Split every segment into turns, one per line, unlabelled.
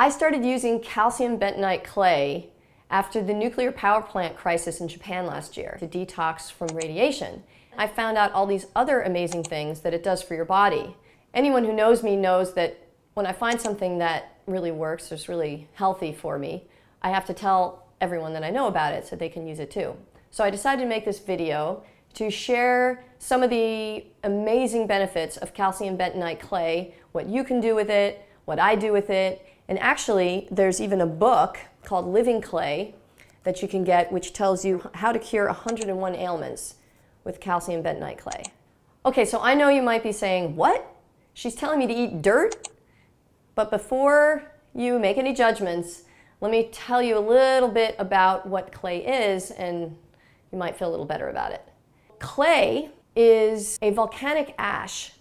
I started using calcium bentonite clay after the nuclear power plant crisis in Japan last year to detox from radiation. I found out all these other amazing things that it does for your body. Anyone who knows me knows that when I find something that really works, is really healthy for me, I have to tell everyone that I know about it so they can use it too. So I decided to make this video to share some of the amazing benefits of calcium bentonite clay, what you can do with it, what I do with it, and actually there's even a book called Living Clay that you can get which tells you how to cure 101 ailments with calcium bentonite clay. Okay, so I know you might be saying, what? She's telling me to eat dirt? But before you make any judgments, let me tell you a little bit about what clay is, and you might feel a little better about it. Clay is a volcanic ash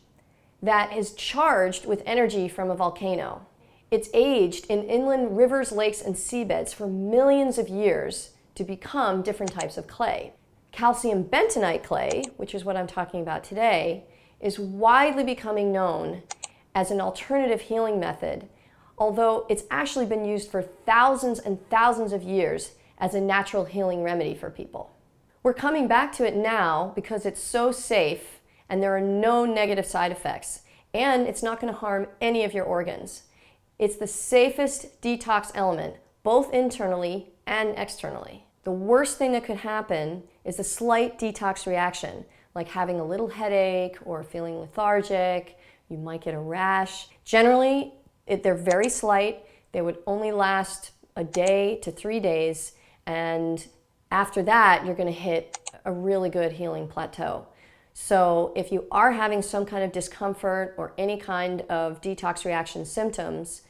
that is charged with energy from a volcano. It's aged in inland rivers, lakes, and seabeds for millions of years to become different types of clay. Calcium bentonite clay, which is what I'm talking about today, is widely becoming known as an alternative healing method, although it's actually been used for thousands and thousands of years as a natural healing remedy for people. We're coming back to it now because it's so safe and there are no negative side effects, and it's not going to harm any of your organs. It's the safest detox element, both internally and externally. The worst thing that could happen is a slight detox reaction, like having a little headache or feeling lethargic. You might get a rash. Generally, they're very slight. They would only last a day to 3 days, and after that, you're going to hit a really good healing plateau. So if you are having some kind of discomfort or any kind of detox reaction symptoms,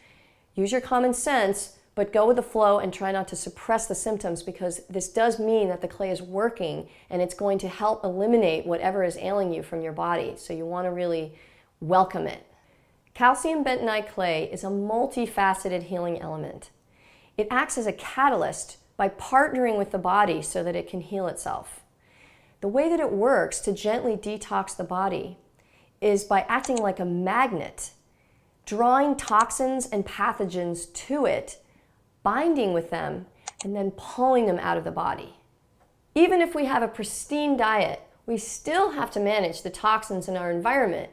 use your common sense, but go with the flow and try not to suppress the symptoms, because this does mean that the clay is working and it's going to help eliminate whatever is ailing you from your body. So you want to really welcome it. Calcium bentonite clay is a multifaceted healing element. It acts as a catalyst by partnering with the body so that it can heal itself. The way that it works to gently detox the body is by acting like a magnet, drawing toxins and pathogens to it, binding with them, and then pulling them out of the body. Even if we have a pristine diet, we still have to manage the toxins in our environment,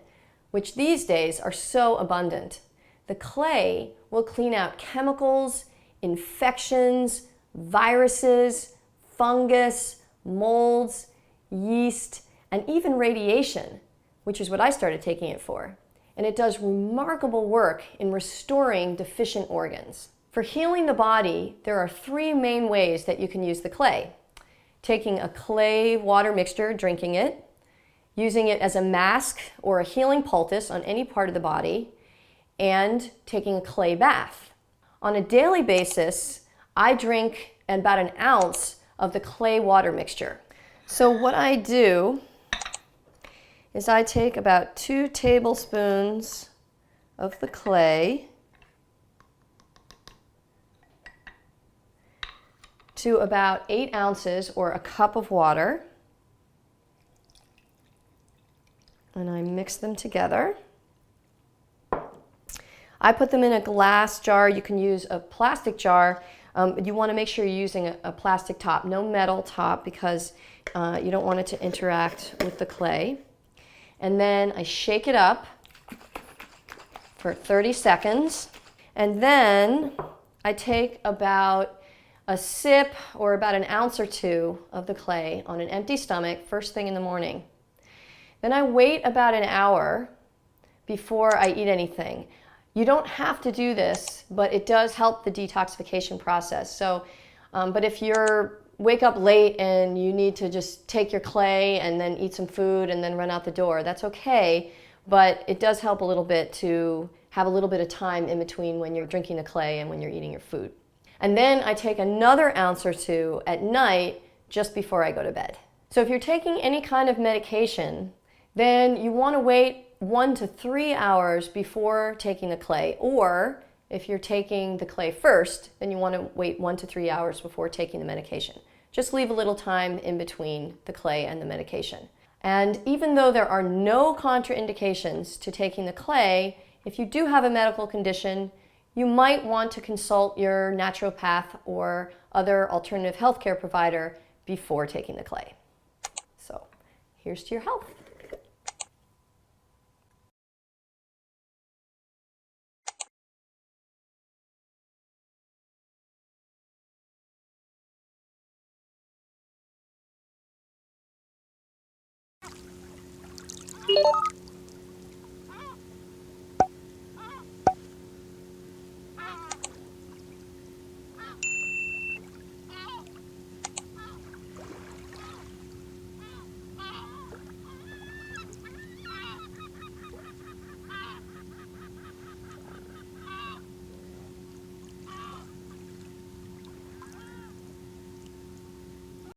which these days are so abundant. The clay will clean out chemicals, infections, viruses, fungus, molds, yeast, and even radiation, which is what I started taking it for. And it does remarkable work in restoring deficient organs. For healing the body, there are 3 main ways that you can use the clay. Taking a clay water mixture, drinking it, using it as a mask or a healing poultice on any part of the body, and taking a clay bath. On a daily basis, I drink about an ounce of the clay water mixture. So what I do is I take about 2 tablespoons of the clay to about 8 ounces or a cup of water, and I mix them together. I put them in a glass jar. You can use a plastic jar. You want to make sure you're using a plastic top, no metal top, because you don't want it to interact with the clay. And then I shake it up for 30 seconds. And then I take about a sip or about an ounce or 2 of the clay on an empty stomach first thing in the morning. Then I wait about an hour before I eat anything. You don't have to do this, but it does help the detoxification process. So, but if you're wake up late and you need to just take your clay and then eat some food and then run out the door, that's okay. But it does help a little bit to have a little bit of time in between when you're drinking the clay and when you're eating your food. And then I take another ounce or 2 at night just before I go to bed. So if you're taking any kind of medication, then you want to wait 1 to 3 hours before taking the clay, or if you're taking the clay first, then you want to wait 1 to 3 hours before taking the medication. Just leave a little time in between the clay and the medication. And even though there are no contraindications to taking the clay, if you do have a medical condition, you might want to consult your naturopath or other alternative healthcare provider before taking the clay. So here's to your health.